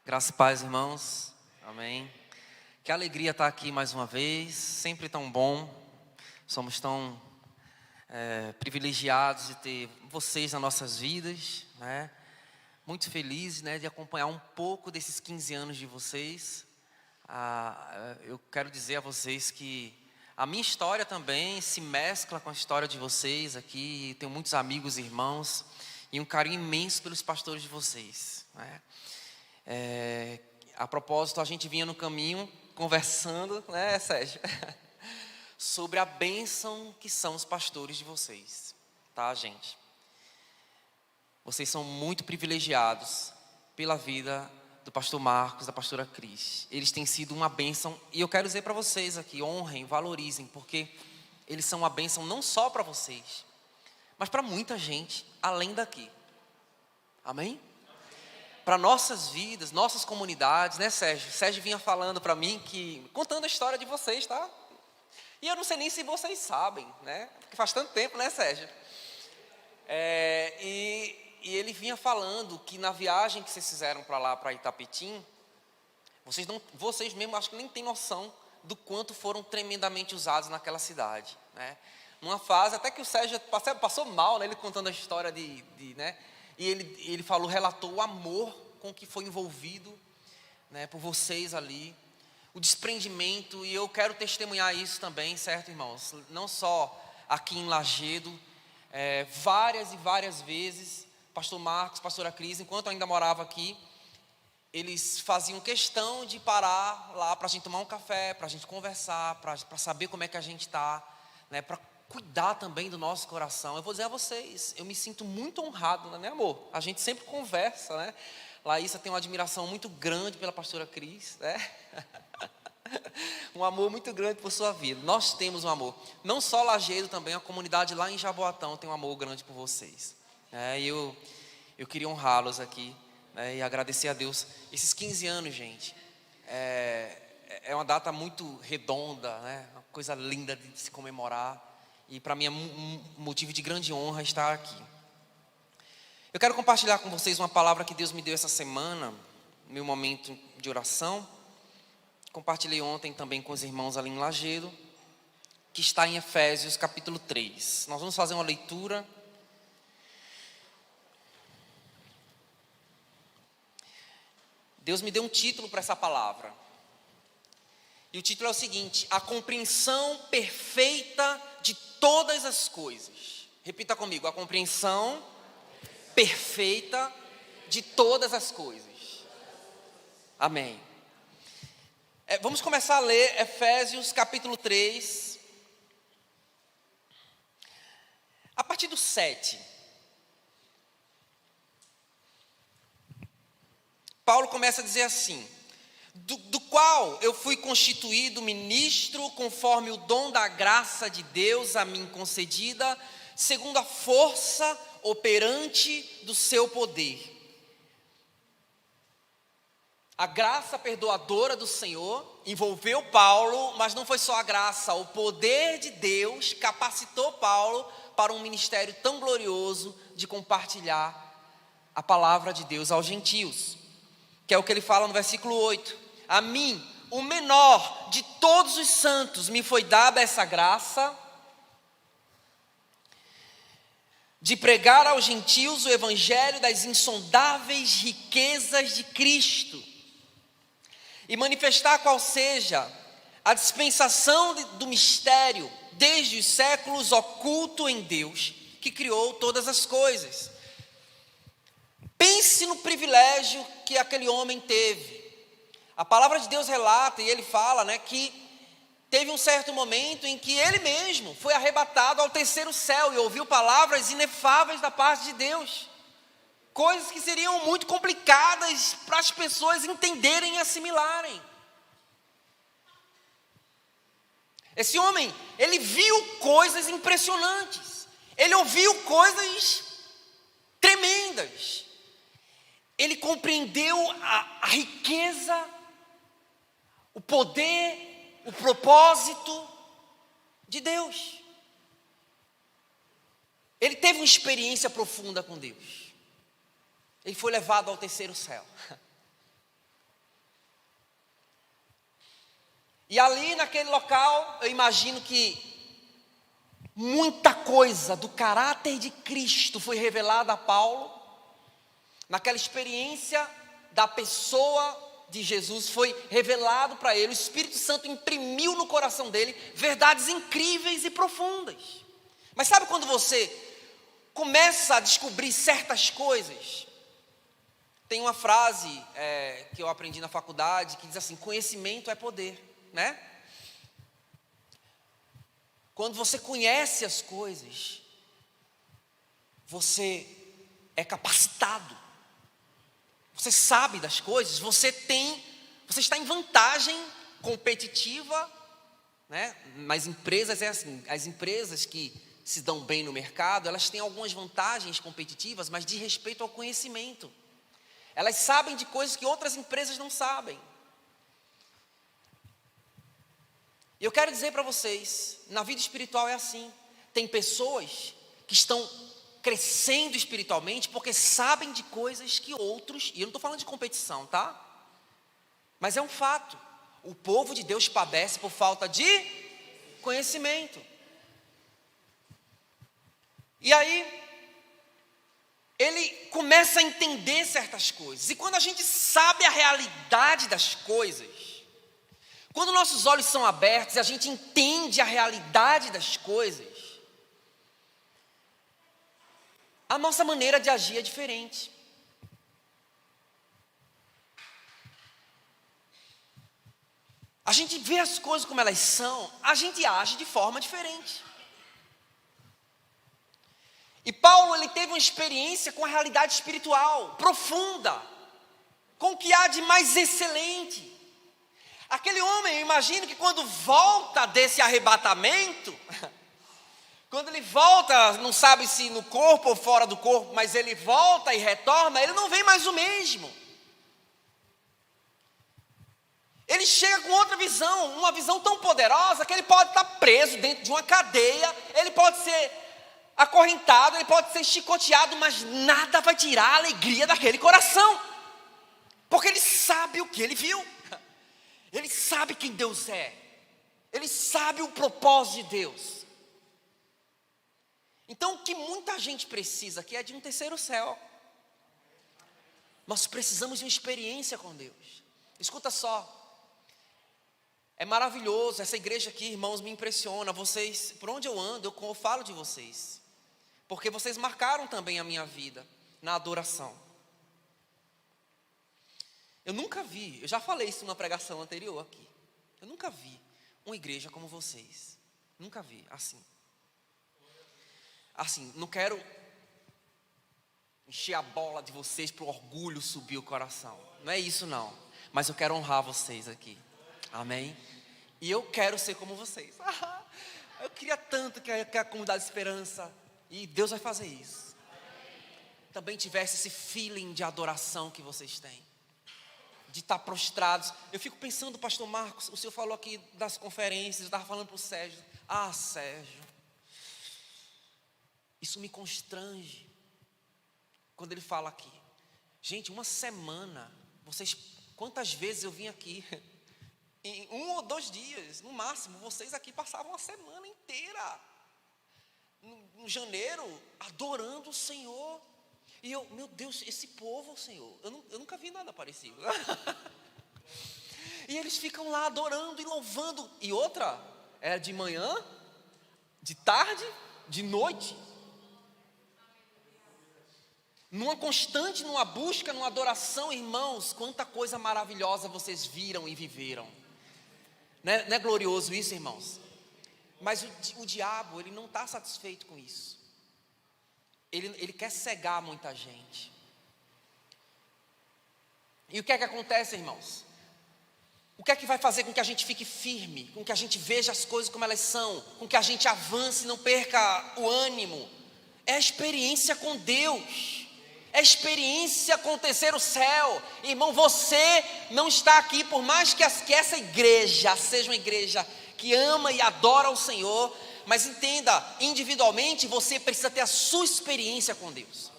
Graças e paz, irmãos. Amém. Que alegria estar aqui mais uma vez. Sempre tão bom. Somos tão privilegiados de ter vocês nas nossas vidas, né? Muito felizes, né, de acompanhar um pouco desses 15 anos de vocês. Eu quero dizer a vocês que a minha história também se mescla com a história de vocês aqui. Tenho muitos amigos e irmãos e um carinho imenso pelos pastores de vocês, né? A propósito, a gente vinha no caminho conversando, né, Sérgio? Sobre a bênção que são os pastores de vocês, tá, gente? Vocês são muito privilegiados pela vida do pastor Marcos, da pastora Cris. Eles têm sido uma bênção, e eu quero dizer para vocês aqui, honrem, valorizem, porque eles são uma bênção não só para vocês, mas para muita gente além daqui. Amém? Para nossas vidas, nossas comunidades, né, Sérgio? Sérgio vinha falando para mim, contando a história de vocês, tá? E eu não sei nem se vocês sabem, né? Porque faz tanto tempo, né, Sérgio? E ele vinha falando que na viagem que vocês fizeram para lá, para Itapetim, vocês mesmo acho que nem têm noção do quanto foram tremendamente usados naquela cidade, né? Numa fase até que o Sérgio passou mal, né? Ele contando a história né? E ele relatou o amor com que foi envolvido, né, por vocês ali, o desprendimento, e eu quero testemunhar isso também, certo, irmãos? Não só aqui em Lajedo, várias e várias vezes, pastor Marcos, pastora Cris, enquanto eu ainda morava aqui, eles faziam questão de parar lá para a gente tomar um café, para a gente conversar, para saber como é que a gente está, né, para cuidar também do nosso coração. Eu vou dizer a vocês, eu me sinto muito honrado, né, amor? A gente sempre conversa, né? Laísa tem uma admiração muito grande pela pastora Cris, né? Um amor muito grande por sua vida. Nós temos um amor. Não só Lajedo, também a comunidade lá em Jaboatão tem um amor grande por vocês. E eu queria honrá-los aqui, né, e agradecer a Deus. Esses 15 anos, gente, é uma data muito redonda, né? Uma coisa linda de se comemorar. E para mim é um motivo de grande honra estar aqui. Eu quero compartilhar com vocês uma palavra que Deus me deu essa semana, no meu momento de oração. Compartilhei ontem também com os irmãos ali em Lajedo, que está em Efésios capítulo 3. Nós vamos fazer uma leitura. Deus me deu um título para essa palavra. E o título é o seguinte: a compreensão perfeita de todas as coisas. Repita comigo: a compreensão perfeita de todas as coisas. Amém. Vamos começar a ler Efésios capítulo 3, a partir do 7. Paulo começa a dizer assim: do qual eu fui constituído ministro conforme o dom da graça de Deus a mim concedida, segundo a força operante do seu poder. A graça perdoadora do Senhor envolveu Paulo, mas não foi só a graça, o poder de Deus capacitou Paulo para um ministério tão glorioso de compartilhar a palavra de Deus aos gentios, que é o que ele fala no versículo 8. A mim, o menor de todos os santos, me foi dada essa graça de pregar aos gentios o evangelho das insondáveis riquezas de Cristo e manifestar qual seja a dispensação do mistério desde os séculos oculto em Deus, que criou todas as coisas. Pense no privilégio que aquele homem teve. A palavra de Deus relata, e ele fala, né, que teve um certo momento em que ele mesmo foi arrebatado ao terceiro céu e ouviu palavras inefáveis da parte de Deus. Coisas que seriam muito complicadas para as pessoas entenderem e assimilarem. Esse homem, ele viu coisas impressionantes. Ele ouviu coisas tremendas. Ele compreendeu a riqueza, o poder, o propósito de Deus. Ele teve uma experiência profunda com Deus. Ele foi levado ao terceiro céu. E ali naquele local, eu imagino que muita coisa do caráter de Cristo foi revelada a Paulo. Naquela experiência da pessoa de Jesus foi revelado para ele. O Espírito Santo imprimiu no coração dele verdades incríveis e profundas. Mas sabe quando você começa a descobrir certas coisas? Tem uma frase que eu aprendi na faculdade que diz assim: conhecimento é poder, né? Quando você conhece as coisas, você é capacitado, você sabe das coisas, você está em vantagem competitiva, né? Nas empresas é assim, as empresas que se dão bem no mercado, elas têm algumas vantagens competitivas, mas diz respeito ao conhecimento. Elas sabem de coisas que outras empresas não sabem. E eu quero dizer para vocês, na vida espiritual é assim. Tem pessoas que estão crescendo espiritualmente porque sabem de coisas que outros, e eu não estou falando de competição, tá? Mas é um fato. O povo de Deus padece por falta de conhecimento. E aí, ele começa a entender certas coisas. E quando a gente sabe a realidade das coisas, quando nossos olhos são abertos e a gente entende a realidade das coisas, a nossa maneira de agir é diferente. A gente vê as coisas como elas são, a gente age de forma diferente. E Paulo, ele teve uma experiência com a realidade espiritual profunda, com o que há de mais excelente. Aquele homem, eu imagino que quando volta desse arrebatamento, quando ele volta, não sabe se no corpo ou fora do corpo, mas ele volta e retorna, ele não vem mais o mesmo. Ele chega com outra visão, uma visão tão poderosa que ele pode estar preso dentro de uma cadeia, ele pode ser acorrentado, ele pode ser chicoteado, mas nada vai tirar a alegria daquele coração, porque ele sabe o que ele viu. Ele sabe quem Deus é. Ele sabe o propósito de Deus. Então, o que muita gente precisa aqui é de um terceiro céu. Nós precisamos de uma experiência com Deus. Escuta só. É maravilhoso. Essa igreja aqui, irmãos, me impressiona. Vocês, por onde eu ando, eu falo de vocês. Porque vocês marcaram também a minha vida na adoração. Eu nunca vi, eu já falei isso numa pregação anterior aqui. Eu nunca vi uma igreja como vocês. Nunca vi, assim. Assim, não quero encher a bola de vocês para o orgulho subir o coração. Não é isso não. Mas eu quero honrar vocês aqui. Amém? E eu quero ser como vocês. Eu queria tanto que a comunidade de esperança, e Deus vai fazer isso, também tivesse esse feeling de adoração que vocês têm. De estar prostrados. Eu fico pensando, pastor Marcos, o senhor falou aqui das conferências, eu estava falando para o Sérgio. Sérgio, isso me constrange quando ele fala aqui. Gente, uma semana, quantas vezes eu vim aqui? Em 1 ou 2 dias, no máximo, vocês aqui passavam uma semana inteira, no janeiro, adorando o Senhor. E eu, meu Deus, esse povo, Senhor, eu nunca vi nada parecido. E eles ficam lá adorando e louvando. E outra, é de manhã, de tarde, de noite. Numa constante, numa busca, numa adoração, irmãos, quanta coisa maravilhosa vocês viram e viveram. Não é glorioso isso, irmãos? Mas o diabo, ele não está satisfeito com isso. Ele quer cegar muita gente. E o que é que acontece, irmãos? O que é que vai fazer com que a gente fique firme, com que a gente veja as coisas como elas são, com que a gente avance e não perca o ânimo? É a experiência com Deus, é a experiência com o terceiro céu. Irmão, você não está aqui, por mais que essa igreja seja uma igreja que ama e adora o Senhor, mas entenda, individualmente você precisa ter a sua experiência com Deus.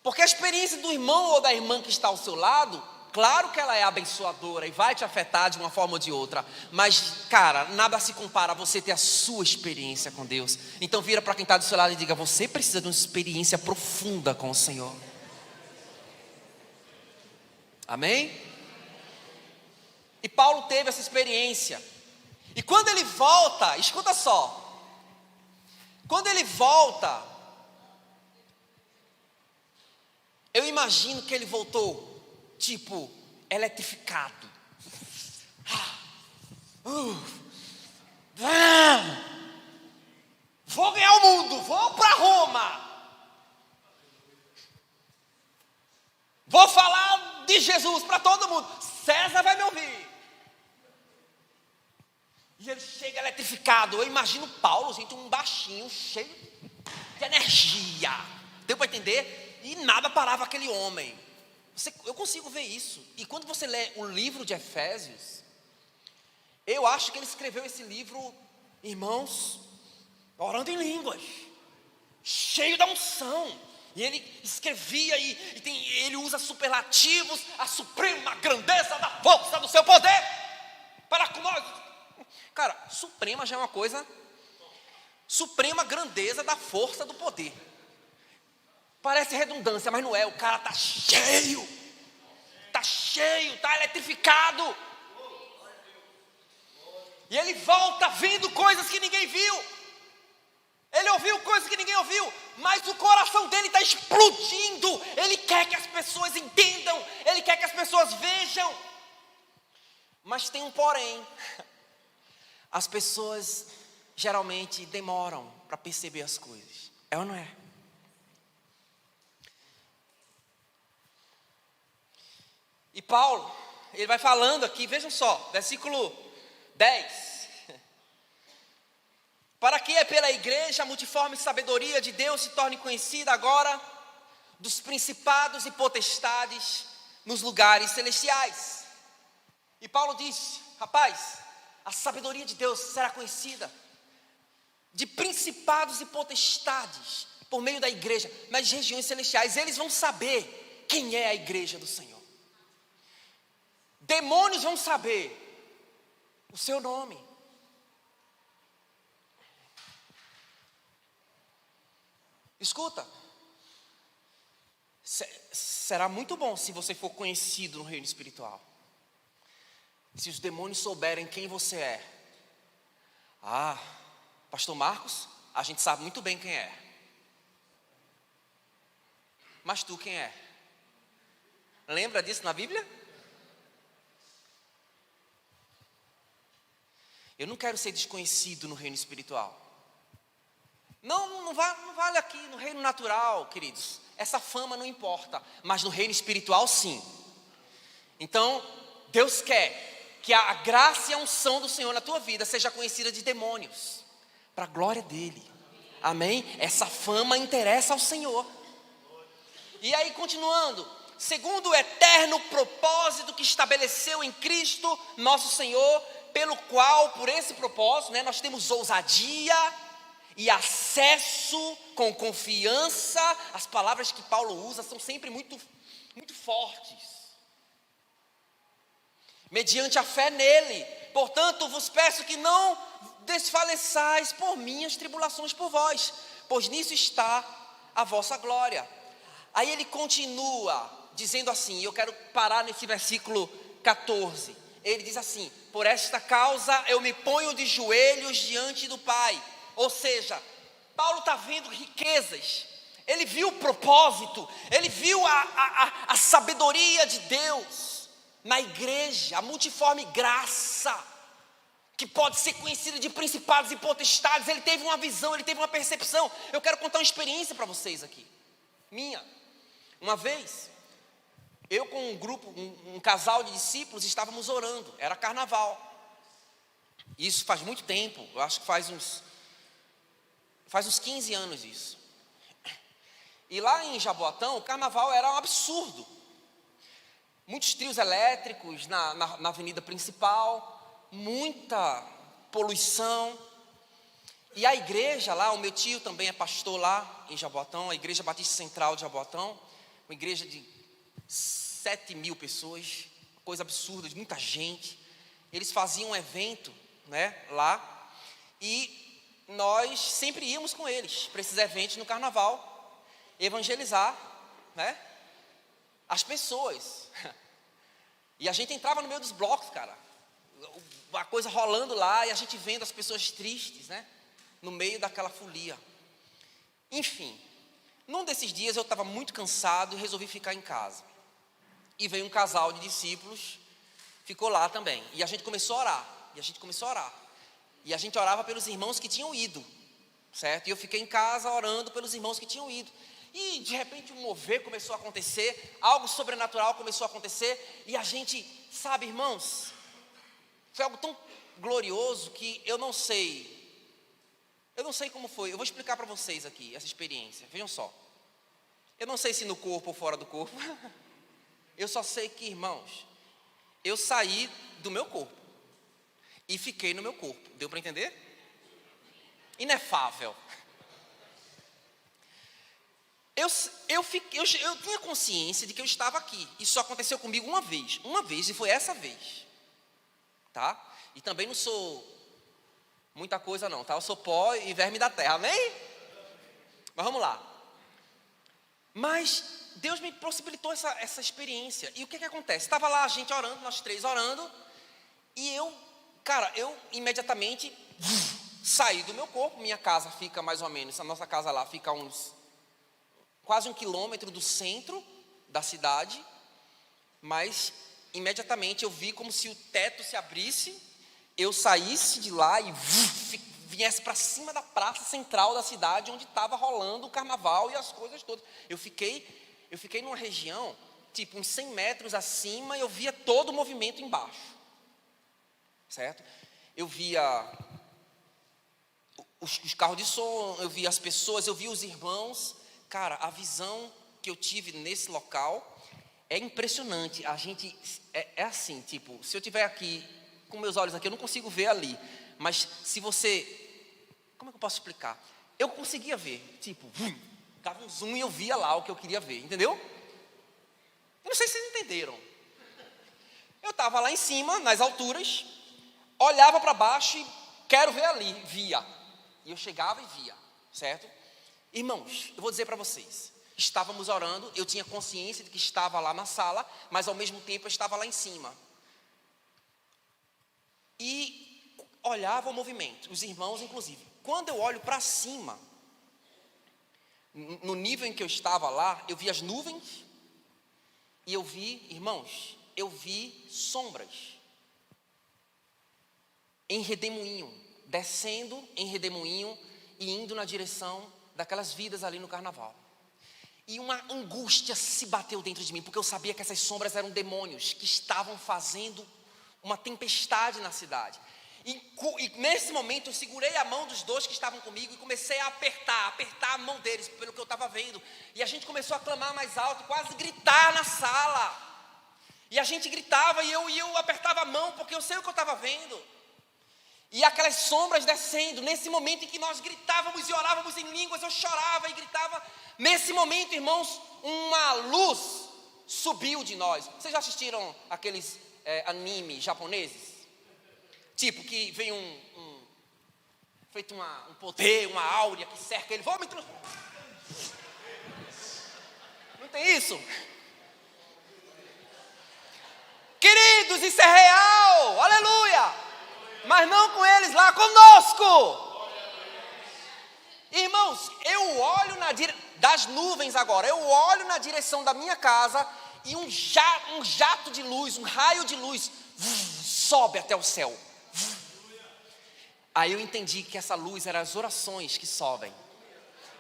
Porque a experiência do irmão ou da irmã que está ao seu lado Claro que ela é abençoadora e vai te afetar de uma forma ou de outra, mas, cara, nada se compara a você ter a sua experiência com Deus. Então vira para quem está do seu lado e diga: você precisa de uma experiência profunda com o Senhor. Amém? E Paulo teve essa experiência. E quando ele volta, escuta só. Quando ele volta, eu imagino que ele voltou, tipo, eletrificado. Vou ganhar o mundo, vou para Roma. Vou falar de Jesus para todo mundo. César vai me ouvir. E ele chega eletrificado. Eu imagino Paulo, gente, um baixinho, cheio de energia. Deu para entender? E nada parava aquele homem. Eu consigo ver isso. E quando você lê o livro de Efésios, eu acho que ele escreveu esse livro, irmãos, orando em línguas, cheio da unção. E ele escrevia ele usa superlativos, a suprema grandeza da força do seu poder para com nós. Cara, suprema já é uma coisa. Suprema grandeza da força do poder. Parece redundância, mas não é. O cara tá cheio, tá eletrificado. E ele volta vendo coisas que ninguém viu. Ele ouviu coisas que ninguém ouviu, mas o coração dele está explodindo. Ele quer que as pessoas entendam, ele quer que as pessoas vejam. Mas tem um porém. As pessoas geralmente demoram para perceber as coisas. É ou não é? E Paulo, ele vai falando aqui, vejam só, versículo 10. Para que é pela igreja a multiforme sabedoria de Deus se torne conhecida agora dos principados e potestades nos lugares celestiais. E Paulo disse: rapaz, a sabedoria de Deus será conhecida de principados e potestades por meio da igreja, nas regiões celestiais. Eles vão saber quem é a igreja do Senhor. Demônios vão saber o seu nome. Escuta, será muito bom se você for conhecido no reino espiritual. Se os demônios souberem quem você é. Ah, pastor Marcos, a gente sabe muito bem quem é. Mas tu quem é? Lembra disso na Bíblia? Eu não quero ser desconhecido no reino espiritual. Não vale aqui no reino natural, queridos. Essa fama não importa, mas no reino espiritual sim. Então, Deus quer que a graça e a unção do Senhor na tua vida seja conhecida de demônios, para a glória dele. Amém? Essa fama interessa ao Senhor. E aí, continuando, segundo o eterno propósito que estabeleceu em Cristo nosso Senhor, pelo qual, por esse propósito, nós temos ousadia e acesso com confiança. As palavras que Paulo usa são sempre muito, muito fortes. Mediante a fé nele, portanto vos peço que não desfaleçais por minhas tribulações por vós, pois nisso está a vossa glória. Aí ele continua dizendo assim, e eu quero parar nesse versículo 14. Ele diz assim: por esta causa eu me ponho de joelhos diante do Pai. Ou seja, Paulo está vendo riquezas, ele viu o propósito, ele viu a sabedoria de Deus na igreja, a multiforme graça, que pode ser conhecida de principados e potestades. Ele teve uma visão, ele teve uma percepção. Eu quero contar uma experiência para vocês aqui, minha. Uma vez, eu com um grupo, um casal de discípulos, estávamos orando, era carnaval. Isso faz muito tempo, eu acho que faz uns 15 anos isso. E lá em Jaboatão, o carnaval era um absurdo. Muitos trios elétricos na avenida principal, muita poluição. E a igreja lá, o meu tio também é pastor lá em Jaboatão, a Igreja Batista Central de Jaboatão, uma igreja de 7.000 pessoas, coisa absurda, de muita gente. Eles faziam um evento, né, lá, e nós sempre íamos com eles para esses eventos no carnaval, evangelizar, né, as pessoas. E a gente entrava no meio dos blocos, cara, a coisa rolando lá, e a gente vendo as pessoas tristes, né, no meio daquela folia. Enfim, num desses dias eu estava muito cansado e resolvi ficar em casa. E veio um casal de discípulos, ficou lá também. E a gente começou a orar. E a gente orava pelos irmãos que tinham ido, certo? E eu fiquei em casa orando pelos irmãos que tinham ido. E de repente um mover começou a acontecer, algo sobrenatural começou a acontecer. E a gente, sabe, irmãos, foi algo tão glorioso que eu não sei como foi. Eu vou explicar para vocês aqui essa experiência, vejam só. Eu não sei se no corpo ou fora do corpo. Eu só sei que, irmãos, eu saí do meu corpo e fiquei no meu corpo. Deu para entender? Inefável. Eu tinha consciência de que eu estava aqui. Isso só aconteceu comigo uma vez, e foi essa vez, tá? E também não sou muita coisa não, tá? Eu sou pó e verme da terra, amém? Mas vamos lá. Mas Deus me possibilitou essa experiência. E o que acontece? Estava lá a gente orando, nós três orando, e eu imediatamente saí do meu corpo. Minha casa fica mais ou menos, a nossa casa lá fica quase 1 quilômetro do centro da cidade, mas imediatamente eu vi como se o teto se abrisse, eu saísse de lá e viesse para cima da praça central da cidade, onde estava rolando o carnaval e as coisas todas. Eu fiquei numa região, tipo uns 100 metros acima, e eu via todo o movimento embaixo, certo? Eu via os carros de som, eu via as pessoas, eu via os irmãos. Cara, a visão que eu tive nesse local é impressionante. A gente, é assim, tipo, se eu estiver aqui, com meus olhos aqui, eu não consigo ver ali, mas se você, como é que eu posso explicar? Eu conseguia ver, tipo, dava um zoom e eu via lá o que eu queria ver, entendeu? Eu não sei se vocês entenderam. Eu estava lá em cima, nas alturas, olhava para baixo e quero ver ali, via. E eu chegava e via, certo? Irmãos, eu vou dizer para vocês, estávamos orando, eu tinha consciência de que estava lá na sala, mas ao mesmo tempo eu estava lá em cima. E olhava o movimento, os irmãos inclusive. Quando eu olho para cima, no nível em que eu estava lá, eu vi as nuvens e eu vi, irmãos, eu vi sombras em redemoinho, descendo em redemoinho e indo na direção daquelas vidas ali no carnaval. E uma angústia se bateu dentro de mim, porque eu sabia que essas sombras eram demônios que estavam fazendo uma tempestade na cidade. E nesse momento eu segurei a mão dos dois que estavam comigo e comecei a apertar a mão deles, pelo que eu estava vendo. E a gente começou a clamar mais alto, quase gritar na sala. E a gente gritava e eu apertava a mão, porque eu sei o que eu estava vendo. E aquelas sombras descendo, nesse momento em que nós gritávamos e orávamos em línguas, eu chorava e gritava. Nesse momento, irmãos, uma luz subiu de nós. Vocês já assistiram aqueles animes japoneses? Tipo, que vem feito um poder, uma áurea que cerca ele. Vamos Não tem isso? Queridos, isso é real, aleluia! Mas não com eles lá, conosco. Irmãos, eu olho das nuvens agora, eu olho na direção da minha casa e um jato de luz, um raio de luz sobe até o céu. Aí eu entendi que essa luz eram as orações que sobem.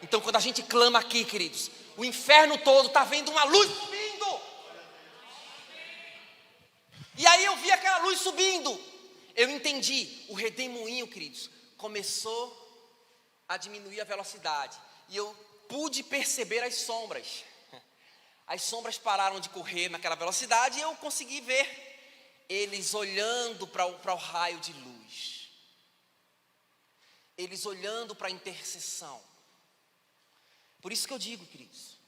Então quando a gente clama aqui, queridos, o inferno todo está vendo uma luz subindo. E aí eu vi aquela luz subindo. Eu entendi, o redemoinho, queridos, começou a diminuir a velocidade. E eu pude perceber as sombras. As sombras pararam de correr naquela velocidade e eu consegui ver eles olhando para o raio de luz. Eles olhando para a intercessão. Por isso que eu digo, queridos,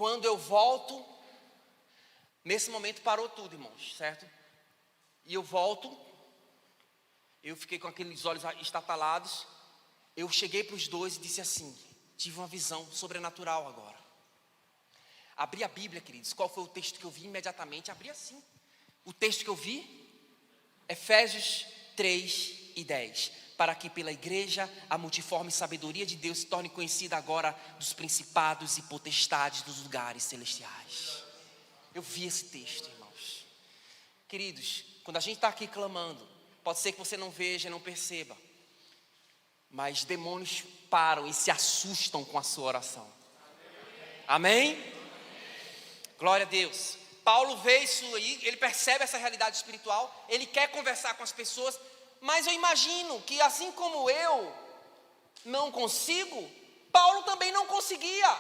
quando eu volto, nesse momento parou tudo, irmãos, certo? E eu volto, eu fiquei com aqueles olhos estatalados. Eu cheguei para os dois e disse assim: tive uma visão sobrenatural agora. Abri a Bíblia, queridos. Qual foi o texto que eu vi imediatamente? Abri assim. O texto que eu vi, Efésios 3:10. Para que pela igreja a multiforme sabedoria de Deus se torne conhecida agora dos principados e potestades dos lugares celestiais. Eu vi esse texto, irmãos. Queridos, quando a gente está aqui clamando, pode ser que você não veja, não perceba, mas demônios param e se assustam com a sua oração. Amém? Glória a Deus. Paulo vê isso aí, ele percebe essa realidade espiritual, ele quer conversar com as pessoas, mas eu imagino que assim como eu não consigo, Paulo também não conseguia.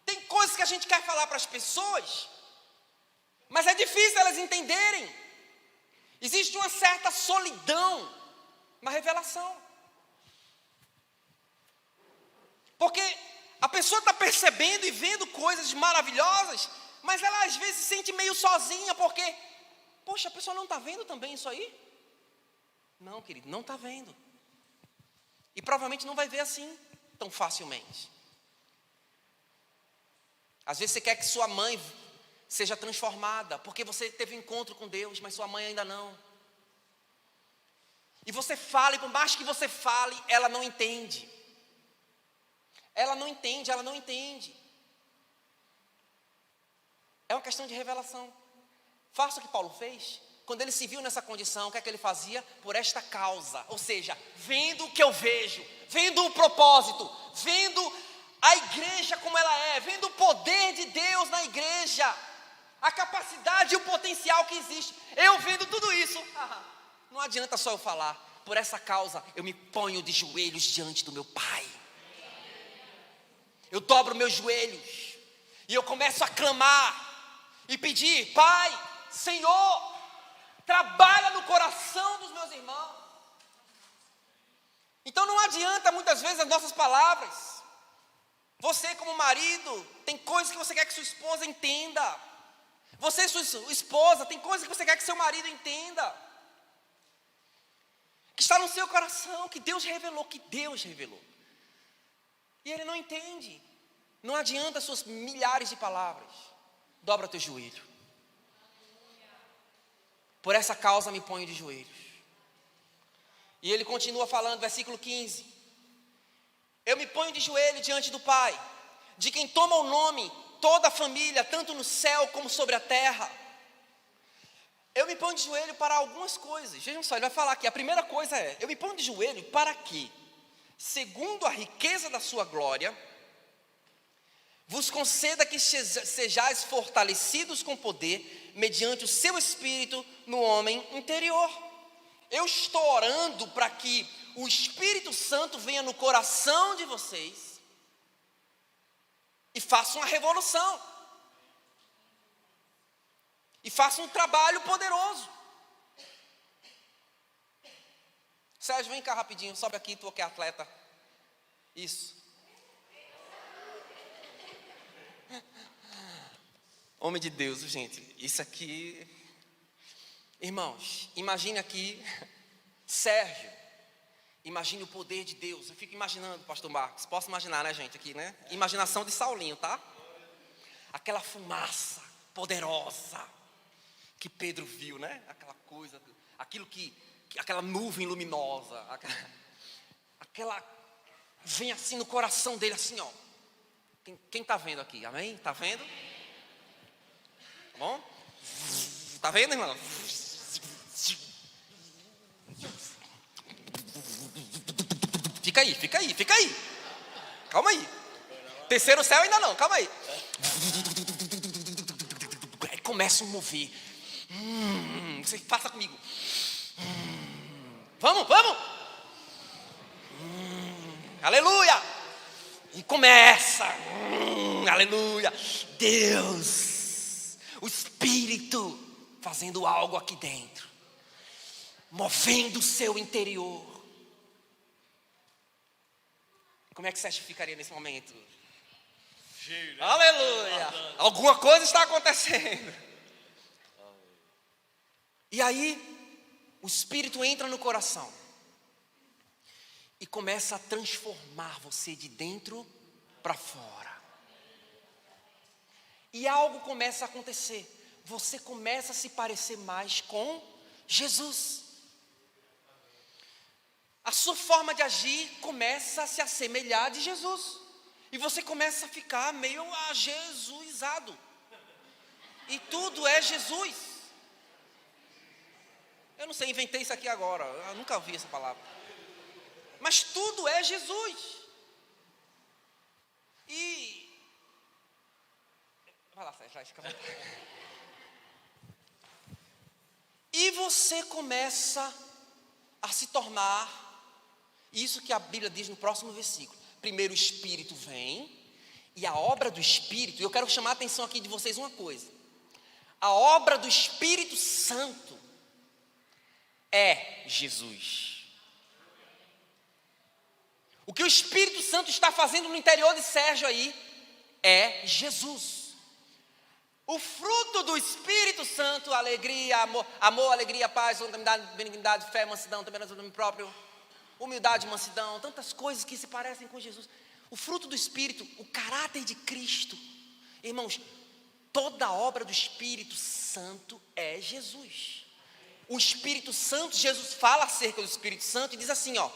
Tem coisas que a gente quer falar para as pessoas, mas é difícil elas entenderem. Existe uma certa solidão na revelação. Porque a pessoa está percebendo e vendo coisas maravilhosas, mas ela às vezes se sente meio sozinha, porque, poxa, a pessoa não está vendo também isso aí? Não, querido, não está vendo. E provavelmente não vai ver assim tão facilmente. Às vezes você quer que sua mãe seja transformada, porque você teve um encontro com Deus, mas sua mãe ainda não. E você fala, e por mais que você fale, ela não entende. Ela não entende, ela não entende. É uma questão de revelação. Faça o que Paulo fez. Quando ele se viu nessa condição, o que é que ele fazia? Por esta causa, ou seja, vendo o que eu vejo, vendo o propósito, vendo a igreja como ela é, vendo o poder de Deus na igreja, a capacidade e o potencial que existe, eu vendo tudo isso, não adianta só eu falar. Por essa causa eu me ponho de joelhos diante do meu Pai, eu dobro meus joelhos e eu começo a clamar e pedir: Pai, Senhor, trabalha no coração dos meus irmãos. Então não adianta muitas vezes as nossas palavras. Você como marido, tem coisas que você quer que sua esposa entenda. Você, sua esposa, tem coisas que você quer que seu marido entenda, que está no seu coração, que Deus revelou, e ele não entende. Não adianta as suas milhares de palavras. Dobra teu joelho. Por essa causa me ponho de joelhos. E ele continua falando, versículo 15. Eu me ponho de joelho diante do Pai, de quem toma o nome toda a família, tanto no céu como sobre a terra. Eu me ponho de joelho para algumas coisas. Vejam só, ele vai falar aqui. A primeira coisa é: eu me ponho de joelho para que, segundo a riqueza da sua glória, vos conceda que sejais fortalecidos com poder, mediante o seu Espírito no homem interior. Eu estou orando para que o Espírito Santo venha no coração de vocês e faça uma revolução, e faça um trabalho poderoso. Sérgio, vem cá rapidinho, sobe aqui, tu que é atleta. Isso. Homem de Deus, gente, isso aqui, irmãos, imagine aqui, Sérgio, imagine o poder de Deus. Eu fico imaginando, pastor Marcos, posso imaginar, né, gente, aqui, né? Imaginação de Saulinho, tá? Aquela fumaça poderosa que Pedro viu, né? Aquela coisa, aquela nuvem luminosa, aquela vem assim no coração dele, assim, ó. Quem está vendo aqui, amém? Está vendo? Tá bom? Está vendo, irmão? Fica aí. Calma aí. Terceiro céu ainda não, calma aí. Aí começa a mover. Você faça comigo. Vamos. Aleluia. E começa. Aleluia. Deus, o Espírito fazendo algo aqui dentro, movendo o seu interior. Como é que você ficaria nesse momento? Aleluia! Alguma coisa está acontecendo. E aí, o Espírito entra no coração e começa a transformar você de dentro para fora. E algo começa a acontecer. Você começa a se parecer mais com Jesus. A sua forma de agir começa a se assemelhar de Jesus. E você começa a ficar meio ajesusado. E tudo é Jesus. Eu não sei, inventei isso aqui agora. Eu nunca ouvi essa palavra. Mas tudo é Jesus. E... vai lá, Sérgio, fica à vontade. E você começa a se tornar isso que a Bíblia diz no próximo versículo. Primeiro o Espírito vem, e a obra do Espírito, e eu quero chamar a atenção aqui de vocês uma coisa. A obra do Espírito Santo é Jesus. O que o Espírito Santo está fazendo no interior de Sérgio aí é Jesus. O fruto do Espírito Santo, alegria, amor, alegria, paz, longanimidade, benignidade, fé, mansidão, temperança do nome próprio, humildade, mansidão, tantas coisas que se parecem com Jesus. O fruto do Espírito, o caráter de Cristo. Irmãos, toda a obra do Espírito Santo é Jesus. O Espírito Santo, Jesus fala acerca do Espírito Santo e diz assim, ó,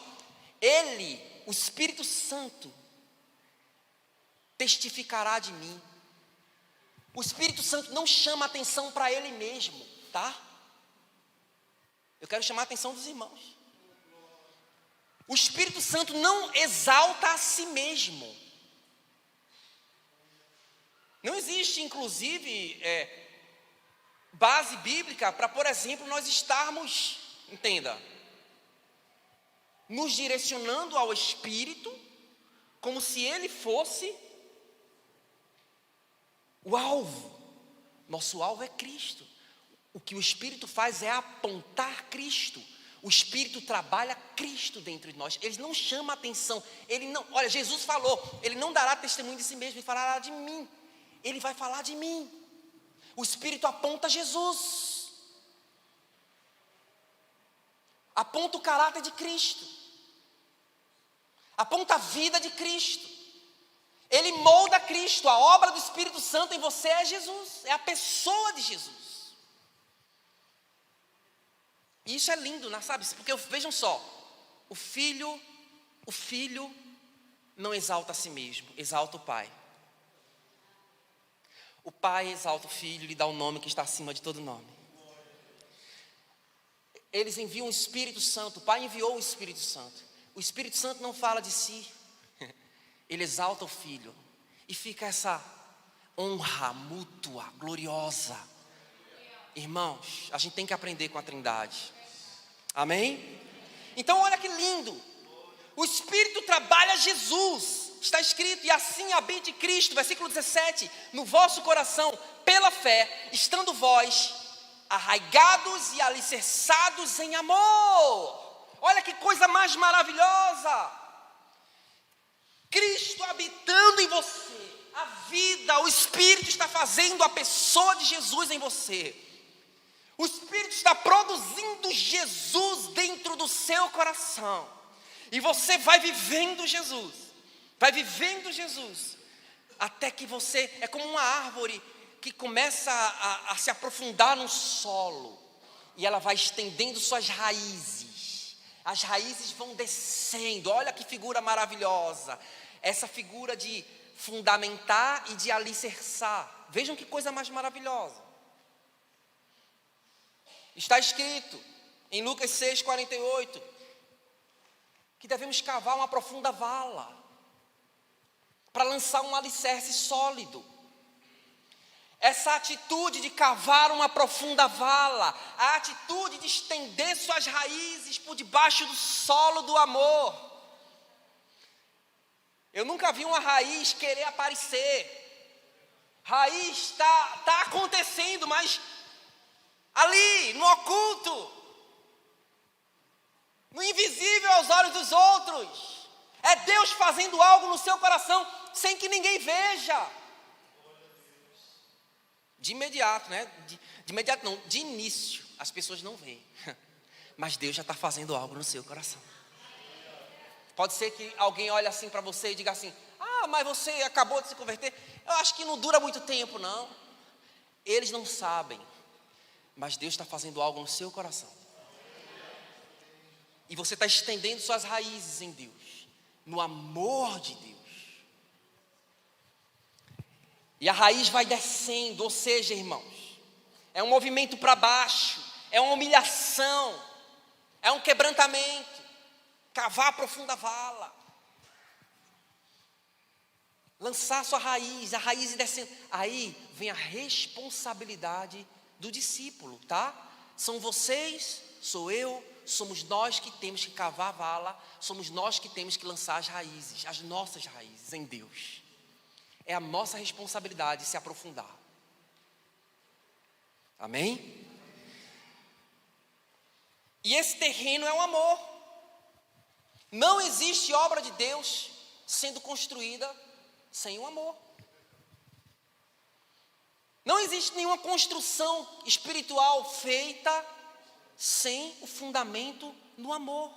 ele, o Espírito Santo, testificará de mim. O Espírito Santo não chama atenção para ele mesmo, tá? Eu quero chamar a atenção dos irmãos. O Espírito Santo não exalta a si mesmo. Não existe, inclusive, base bíblica para, por exemplo, nós estarmos, entenda, nos direcionando ao Espírito como se ele fosse o alvo. Nosso alvo é Cristo. O que o Espírito faz é apontar Cristo. O Espírito trabalha Cristo dentro de nós. Ele não chama atenção. Ele não, olha, Jesus falou, ele não dará testemunho de si mesmo, ele falará de mim. Ele vai falar de mim. O Espírito aponta Jesus. Aponta o caráter de Cristo. Aponta a vida de Cristo. Ele molda Cristo. A obra do Espírito Santo em você é Jesus. É a pessoa de Jesus. E isso é lindo, não sabe? Porque vejam só, o filho não exalta a si mesmo, exalta o Pai. O Pai exalta o Filho, lhe dá o nome que está acima de todo nome. Eles enviam o Espírito Santo, o Pai enviou o Espírito Santo. O Espírito Santo não fala de si, ele exalta o Filho. E fica essa honra mútua, gloriosa. Irmãos, a gente tem que aprender com a Trindade. Amém? Então olha que lindo. O Espírito trabalha Jesus. Está escrito, e assim habite Cristo, versículo 17, no vosso coração, pela fé, estando vós arraigados e alicerçados em amor. Olha que coisa mais maravilhosa. Cristo habitando em você. A vida, o Espírito está fazendo a pessoa de Jesus em você. O Espírito está produzindo Jesus dentro do seu coração. E você vai vivendo Jesus. Vai vivendo Jesus. Até que você é como uma árvore que começa a se aprofundar no solo. E ela vai estendendo suas raízes. As raízes vão descendo. Olha que figura maravilhosa. Essa figura de fundamentar e de alicerçar. Vejam que coisa mais maravilhosa. Está escrito em Lucas 6,48 que devemos cavar uma profunda vala para lançar um alicerce sólido. Essa atitude de cavar uma profunda vala, a atitude de estender suas raízes por debaixo do solo do amor. Eu nunca vi uma raiz querer aparecer. Raiz está acontecendo, mas ali, no oculto, no invisível aos olhos dos outros. É Deus fazendo algo no seu coração sem que ninguém veja. De imediato, né? De imediato não, de início, as pessoas não veem. Mas Deus já está fazendo algo no seu coração. Pode ser que alguém olhe assim para você e diga assim: ah, mas você acabou de se converter. Eu acho que não dura muito tempo, não. Eles não sabem, mas Deus está fazendo algo no seu coração. E você está estendendo suas raízes em Deus, no amor de Deus. E a raiz vai descendo, ou seja, irmãos, é um movimento para baixo, é uma humilhação, é um quebrantamento, cavar a profunda vala, lançar sua raiz, a raiz descendo. Aí vem a responsabilidade do discípulo, tá? São vocês, sou eu, somos nós que temos que cavar a vala, somos nós que temos que lançar as raízes, as nossas raízes em Deus. É a nossa responsabilidade se aprofundar. Amém? E esse terreno é o amor. Não existe obra de Deus sendo construída sem o amor. Não existe nenhuma construção espiritual feita sem o fundamento no amor.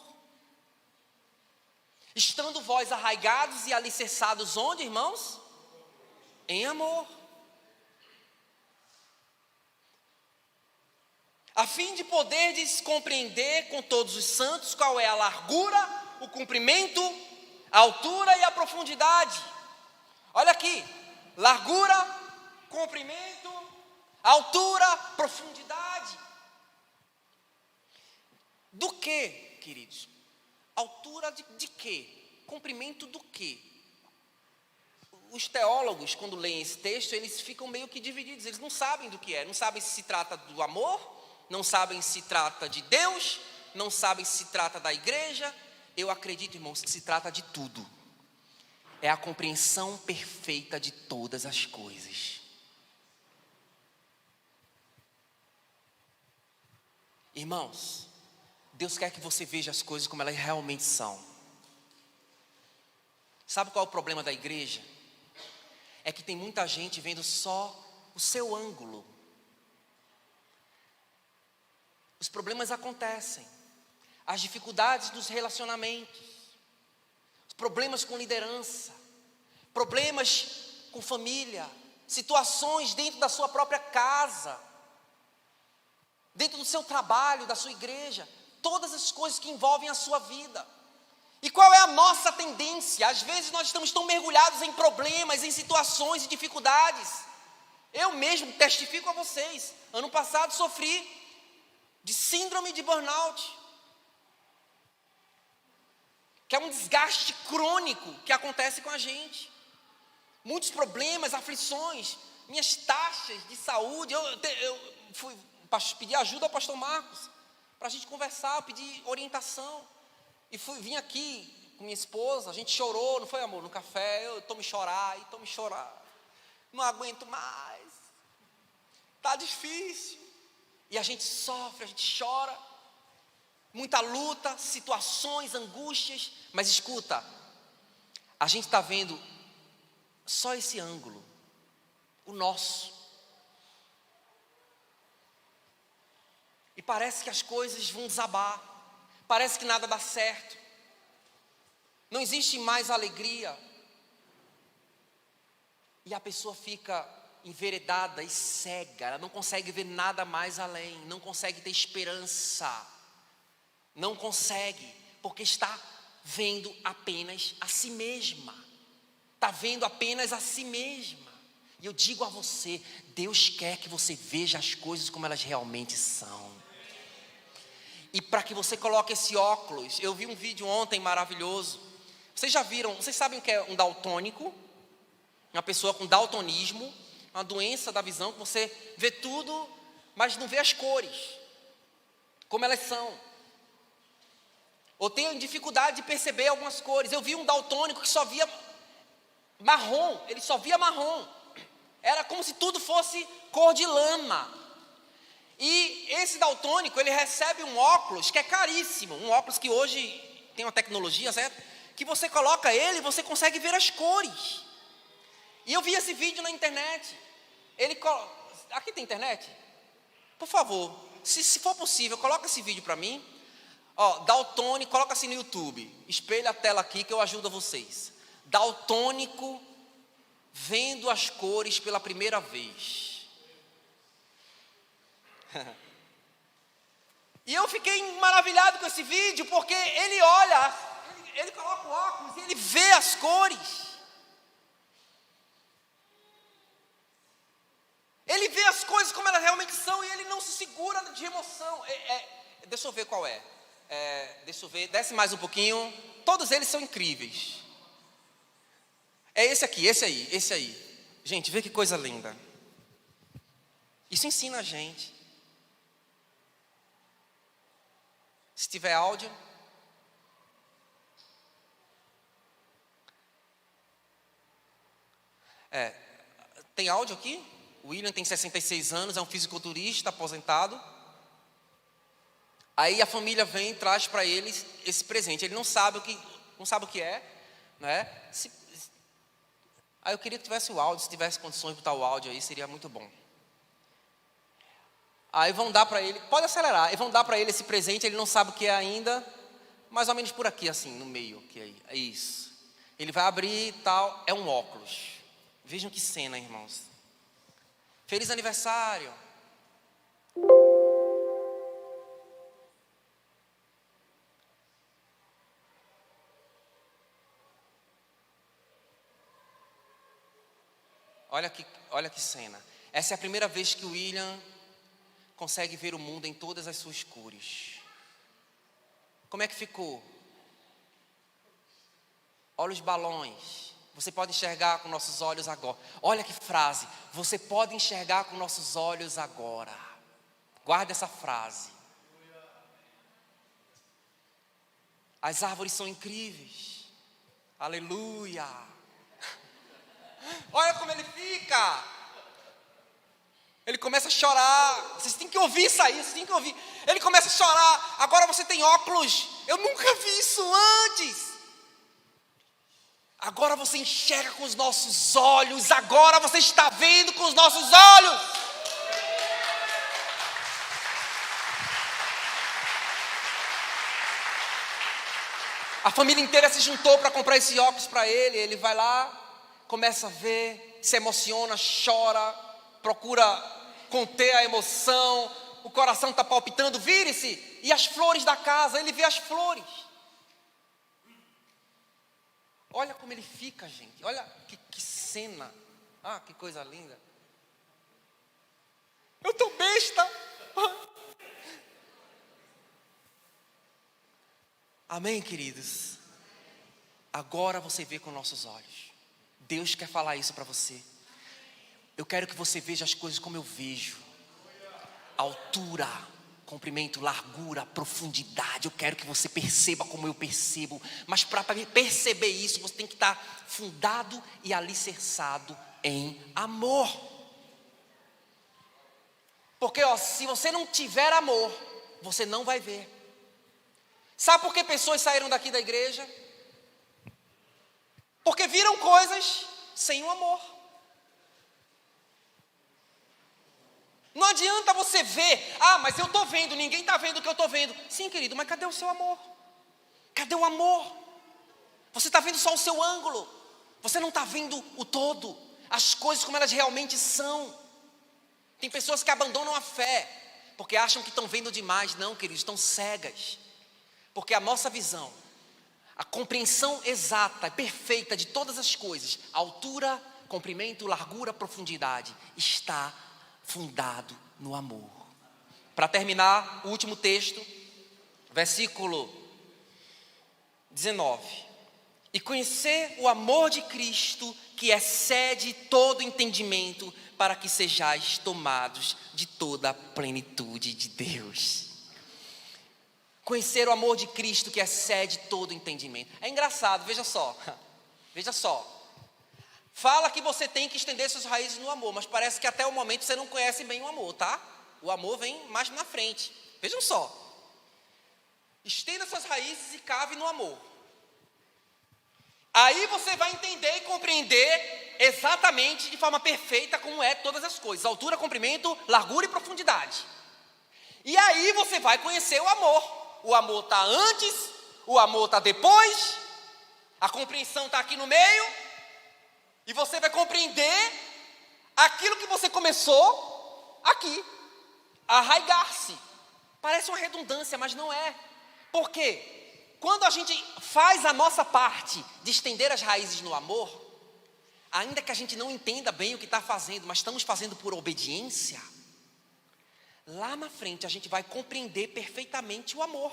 Estando vós arraigados e alicerçados onde, irmãos? Em amor. A fim de poderdes compreender com todos os santos qual é a largura, o comprimento, a altura e a profundidade. Olha aqui, largura, comprimento, altura, profundidade. Do que, queridos? Altura de quê? Comprimento do quê? Os teólogos, quando leem esse texto, eles ficam meio que divididos. Eles não sabem do que é. Não sabem se se trata do amor, não sabem se trata de Deus, não sabem se trata da igreja. Eu acredito, irmãos, que se trata de tudo. É a compreensão perfeita de todas as coisas. Irmãos, Deus quer que você veja as coisas como elas realmente são. Sabe qual é o problema da igreja? É que tem muita gente vendo só o seu ângulo. Os problemas acontecem. As dificuldades dos relacionamentos. Os problemas com liderança. Problemas com família. Situações dentro da sua própria casa. Dentro do seu trabalho, da sua igreja. Todas as coisas que envolvem a sua vida. E qual é a nossa tendência? Às vezes nós estamos tão mergulhados em problemas, em situações e dificuldades. Eu mesmo testifico a vocês. Ano passado sofri de síndrome de burnout. Que é um desgaste crônico que acontece com a gente. Muitos problemas, aflições, minhas taxas de saúde. Eu fui pedir ajuda ao pastor Marcos, para a gente conversar, pedir orientação. E vim aqui com minha esposa, a gente chorou, não foi, amor? No café, eu estou me chorar, não aguento mais, está difícil. E a gente sofre, a gente chora, muita luta, situações, angústias. Mas escuta, a gente está vendo só esse ângulo, o nosso. E parece que as coisas vão desabar. Parece que nada dá certo. Não existe mais alegria. E a pessoa fica enveredada e cega. Ela não consegue ver nada mais além. Não consegue ter esperança. Não consegue, porque está vendo apenas a si mesma. Está vendo apenas a si mesma. E eu digo a você, Deus quer que você veja as coisas como elas realmente são. E para que você coloque esse óculos, eu vi um vídeo ontem maravilhoso. Vocês já viram, vocês sabem o que é um daltônico? Uma pessoa com daltonismo, uma doença da visão, que você vê tudo, mas não vê as cores, como elas são. Ou tem dificuldade de perceber algumas cores. Eu vi um daltônico que só via marrom, ele só via marrom. Era como se tudo fosse cor de lama. E esse daltônico, ele recebe um óculos que é caríssimo. Um óculos que hoje tem uma tecnologia, certo? Que você coloca ele e você consegue ver as cores. E eu vi esse vídeo na internet. Aqui tem internet? Por favor, se for possível, coloca esse vídeo para mim. Ó, daltônico, coloca assim no YouTube. Espelha a tela aqui que eu ajudo vocês. Daltônico vendo as cores pela primeira vez. E eu fiquei maravilhado com esse vídeo, porque ele olha, ele coloca o óculos e ele vê as cores. Ele vê as coisas como elas realmente são e ele não se segura de emoção. Deixa eu ver qual é. Deixa eu ver, desce mais um pouquinho. Todos eles são incríveis. É esse aqui, esse aí. Gente, vê que coisa linda. Isso ensina a gente. Se tiver áudio. Tem áudio aqui? O William tem 66 anos, é um fisiculturista aposentado. Aí a família vem e traz para ele esse presente. Ele não sabe o que é, né? Aí eu queria que tivesse o áudio, se tivesse condições de botar o áudio aí, seria muito bom. Aí vão dar para ele, pode acelerar, e vão dar para ele esse presente, ele não sabe o que é ainda, mais ou menos por aqui assim, no meio, que é isso. Ele vai abrir e tal, é um óculos. Vejam que cena, irmãos. Feliz aniversário. Olha que cena. Essa é a primeira vez que o William consegue ver o mundo em todas as suas cores. Como é que ficou? Olha os balões. Você pode enxergar com nossos olhos agora. Olha que frase. Você pode enxergar com nossos olhos agora. Guarda essa frase. As árvores são incríveis. Aleluia. Olha como ele fica. Ele começa a chorar. Vocês têm que ouvir isso aí, vocês têm que ouvir. Ele começa a chorar. Agora você tem óculos. Eu nunca vi isso antes. Agora você enxerga com os nossos olhos. Agora você está vendo com os nossos olhos. A família inteira se juntou para comprar esse óculos para ele. Ele vai lá, começa a ver, se emociona, chora, procura conter a emoção. O coração está palpitando, vire-se. E as flores da casa, ele vê as flores. Olha como ele fica, gente. Olha que cena. Ah, que coisa linda. Eu estou besta. Amém, queridos? Agora você vê com nossos olhos. Deus quer falar isso para você. Eu quero que você veja as coisas como eu vejo. Altura, comprimento, largura, profundidade. Eu quero que você perceba como eu percebo. Mas para perceber isso, você tem que estar fundado e alicerçado em amor. Porque se você não tiver amor, você não vai ver. Sabe por que pessoas saíram daqui da igreja? Porque viram coisas sem o amor. Não adianta você ver, mas eu estou vendo, ninguém está vendo o que eu estou vendo. Sim, querido, mas cadê o seu amor? Cadê o amor? Você está vendo só o seu ângulo. Você não está vendo o todo, as coisas como elas realmente são. Tem pessoas que abandonam a fé, porque acham que estão vendo demais. Não, queridos, estão cegas. Porque a nossa visão, a compreensão exata, perfeita de todas as coisas, altura, comprimento, largura, profundidade, está fundado no amor. Para terminar, o último texto, versículo 19. E conhecer o amor de Cristo, que excede todo entendimento, para que sejais tomados de toda a plenitude de Deus. Conhecer o amor de Cristo, que excede todo entendimento. É engraçado, veja só. Fala que você tem que estender suas raízes no amor, mas parece que até o momento você não conhece bem o amor, tá? O amor vem mais na frente. Vejam só. Estenda suas raízes e cave no amor. Aí você vai entender e compreender exatamente de forma perfeita como é todas as coisas: altura, comprimento, largura e profundidade. E aí você vai conhecer o amor. O amor está antes, o amor está depois, a compreensão está aqui no meio, e você vai compreender aquilo que você começou aqui, arraigar-se. Parece uma redundância, mas não é. Por quê? Quando a gente faz a nossa parte de estender as raízes no amor, ainda que a gente não entenda bem o que está fazendo, mas estamos fazendo por obediência, lá na frente a gente vai compreender perfeitamente o amor,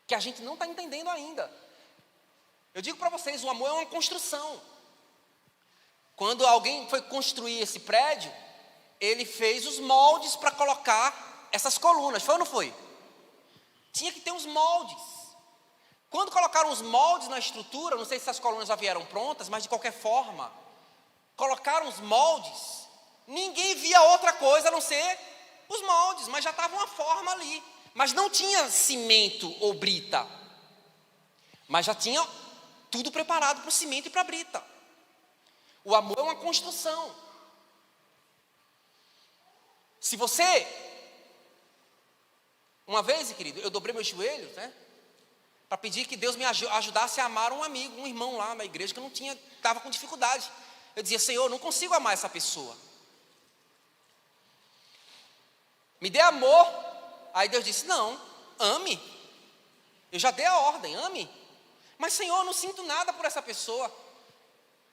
que a gente não está entendendo ainda. Eu digo para vocês, o amor é uma construção. Quando alguém foi construir esse prédio, ele fez os moldes para colocar essas colunas, foi ou não foi? Tinha que ter os moldes. Quando colocaram os moldes na estrutura, não sei se as colunas já vieram prontas, mas de qualquer forma, colocaram os moldes, ninguém via outra coisa a não ser os moldes, mas já estava uma forma ali. Mas não tinha cimento ou brita, mas já tinha tudo preparado para o cimento e para a brita. O amor é uma construção. Se você, uma vez, querido, eu dobrei meus joelhos, né, para pedir que Deus me ajudasse a amar um amigo, um irmão lá na igreja que eu não tinha, estava com dificuldade. Eu dizia: Senhor, eu não consigo amar essa pessoa. Me dê amor. Aí Deus disse: não, ame. Eu já dei a ordem, ame. Mas Senhor, eu não sinto nada por essa pessoa.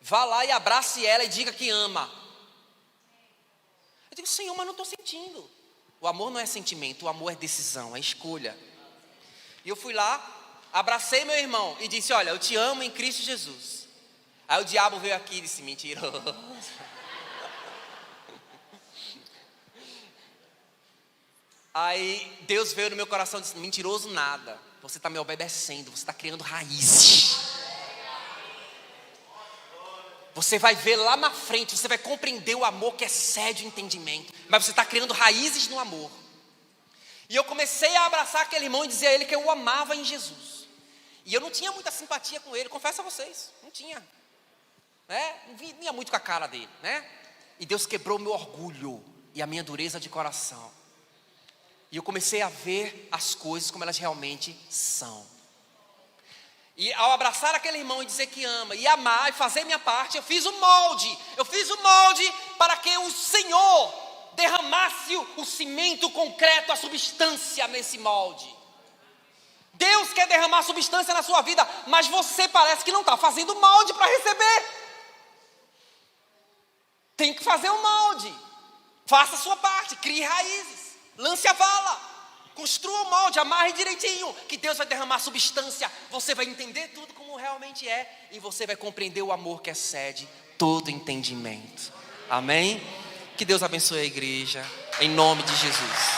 Vá lá e abrace ela e diga que ama. Eu digo: Senhor, mas não estou sentindo. O amor não é sentimento, o amor é decisão, é escolha. E eu fui lá, abracei meu irmão e disse: olha, eu te amo em Cristo Jesus. Aí o diabo veio aqui e disse: mentiroso. Aí Deus veio no meu coração e disse: mentiroso nada, você está me obedecendo, você está criando raízes. Você vai ver lá na frente, você vai compreender o amor que excede o entendimento, mas você está criando raízes no amor. E eu comecei a abraçar aquele irmão e dizer a ele que eu o amava em Jesus. E eu não tinha muita simpatia com ele, confesso a vocês, não tinha, né? Não vinha muito com a cara dele, né? E Deus quebrou o meu orgulho e a minha dureza de coração. E eu comecei a ver as coisas como elas realmente são. E ao abraçar aquele irmão e dizer que ama, e amar, e fazer minha parte, eu fiz o molde. Eu fiz o molde para que o Senhor derramasse o cimento, o concreto, a substância nesse molde. Deus quer derramar substância na sua vida, mas você parece que não está fazendo molde para receber. Tem que fazer o molde. Faça a sua parte, crie raízes. Lance a vala, construa o molde, amarre direitinho, que Deus vai derramar substância. Você vai entender tudo como realmente é, e você vai compreender o amor que excede todo entendimento. Amém? Que Deus abençoe a igreja, em nome de Jesus.